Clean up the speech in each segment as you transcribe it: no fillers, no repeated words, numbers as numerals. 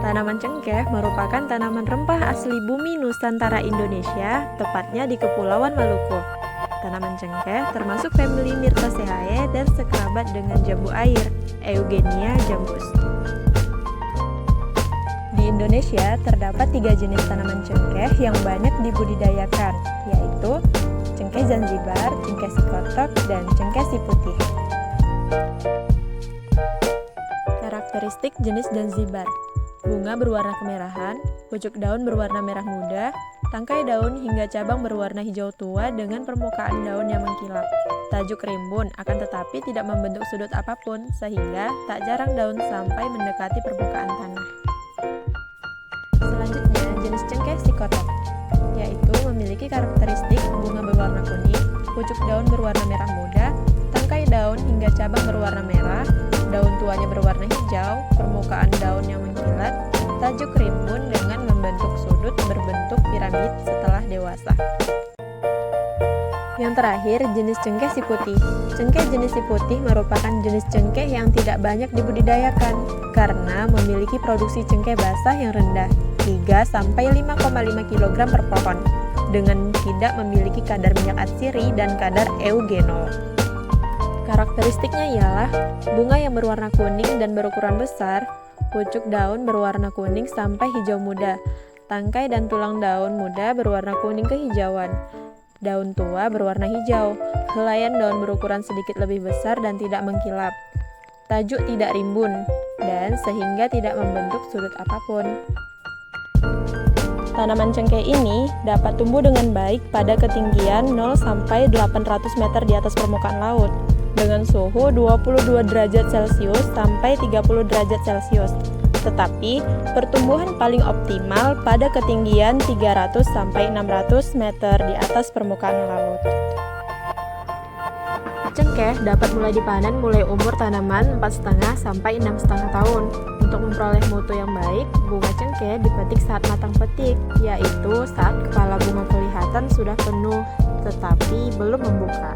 Tanaman cengkeh merupakan tanaman rempah asli bumi Nusantara Indonesia, tepatnya di Kepulauan Maluku. Tanaman cengkeh termasuk famili Myrtaceae dan sekerabat dengan jambu air, Eugenia jambus. Di Indonesia terdapat 3 jenis tanaman cengkeh yang banyak dibudidayakan, yaitu cengkeh Zanzibar, cengkeh sikotok, dan cengkeh siputih. Karakteristik jenis Zanzibar: bunga berwarna kemerahan, pucuk daun berwarna merah muda, tangkai daun hingga cabang berwarna hijau tua dengan permukaan daun yang mengkilap. Tajuk rimbun, akan tetapi tidak membentuk sudut apapun, sehingga tak jarang daun sampai mendekati permukaan tanah. Selanjutnya, jenis cengkeh sikotok, yaitu memiliki karakteristik bunga berwarna kuning, pucuk daun berwarna merah muda, tangkai daun hingga cabang berwarna merah, daun tuanya berwarna hijau, permukaan daun yang mengkilat, tajuk rimbun dengan membentuk sudut berbentuk piramid setelah dewasa. Yang terakhir, jenis cengkeh siputih. Cengkeh jenis siputih merupakan jenis cengkeh yang tidak banyak dibudidayakan karena memiliki produksi cengkeh basah yang rendah, 3-5,5 kg per pohon, dengan tidak memiliki kadar minyak atsiri dan kadar eugenol. Karakteristiknya ialah bunga yang berwarna kuning dan berukuran besar, pucuk daun berwarna kuning sampai hijau muda, tangkai dan tulang daun muda berwarna kuning kehijauan, daun tua berwarna hijau, helaian daun berukuran sedikit lebih besar dan tidak mengkilap, tajuk tidak rimbun, dan sehingga tidak membentuk sudut apapun. Tanaman cengkeh ini dapat tumbuh dengan baik pada ketinggian 0-800 meter di atas permukaan laut, dengan suhu 22 derajat Celcius sampai 30 derajat Celcius. Tetapi, pertumbuhan paling optimal pada ketinggian 300 sampai 600 meter di atas permukaan laut. Cengkeh dapat mulai dipanen mulai umur tanaman 4,5 sampai 6,5 tahun. Untuk memperoleh mutu yang baik, bunga cengkeh dipetik saat matang petik, yaitu saat kepala bunga kelihatan sudah penuh tetapi belum membuka.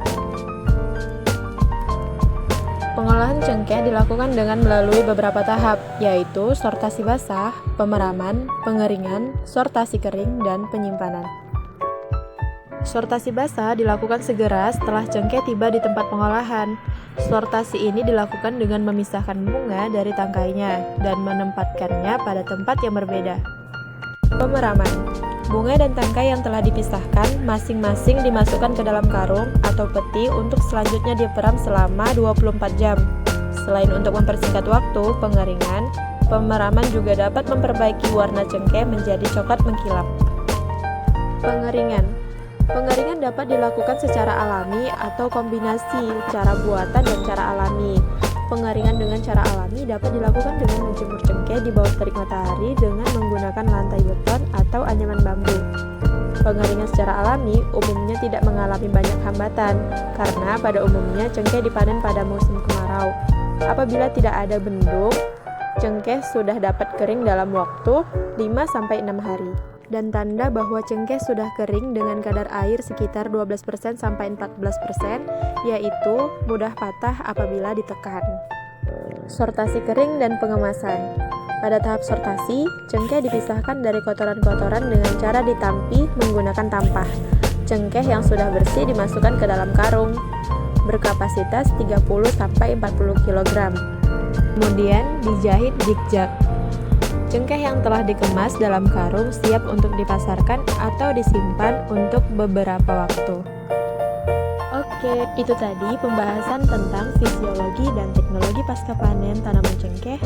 Pengolahan cengkeh dilakukan dengan melalui beberapa tahap, yaitu sortasi basah, pemeraman, pengeringan, sortasi kering, dan penyimpanan. Sortasi basah dilakukan segera setelah cengkeh tiba di tempat pengolahan. Sortasi ini dilakukan dengan memisahkan bunga dari tangkainya dan menempatkannya pada tempat yang berbeda. Pemeraman: bunga dan tangkai yang telah dipisahkan masing-masing dimasukkan ke dalam karung atau peti untuk selanjutnya diperam selama 24 jam. Selain untuk mempersingkat waktu pengeringan, pemeraman juga dapat memperbaiki warna cengkeh menjadi coklat mengkilap. Pengeringan: pengeringan dapat dilakukan secara alami atau kombinasi cara buatan dan cara alami. Pengeringan dengan cara alami dapat dilakukan dengan menjemur cengkeh di bawah terik matahari dengan menggunakan lantai beton atau anyaman bambu. Pengeringan secara alami umumnya tidak mengalami banyak hambatan, karena pada umumnya cengkeh dipanen pada musim kemarau. Apabila tidak ada bendung, cengkeh sudah dapat kering dalam waktu 5-6 hari. Dan tanda bahwa cengkeh sudah kering dengan kadar air sekitar 12% sampai 14%, yaitu mudah patah apabila ditekan. Sortasi kering dan pengemasan. Pada tahap sortasi, cengkeh dipisahkan dari kotoran-kotoran dengan cara ditampi menggunakan tampah. Cengkeh yang sudah bersih dimasukkan ke dalam karung berkapasitas 30-40 kg. Kemudian dijahit zigzag. Cengkeh yang telah dikemas dalam karung siap untuk dipasarkan atau disimpan untuk beberapa waktu. Oke, itu tadi pembahasan tentang fisiologi dan teknologi pasca panen tanaman cengkeh.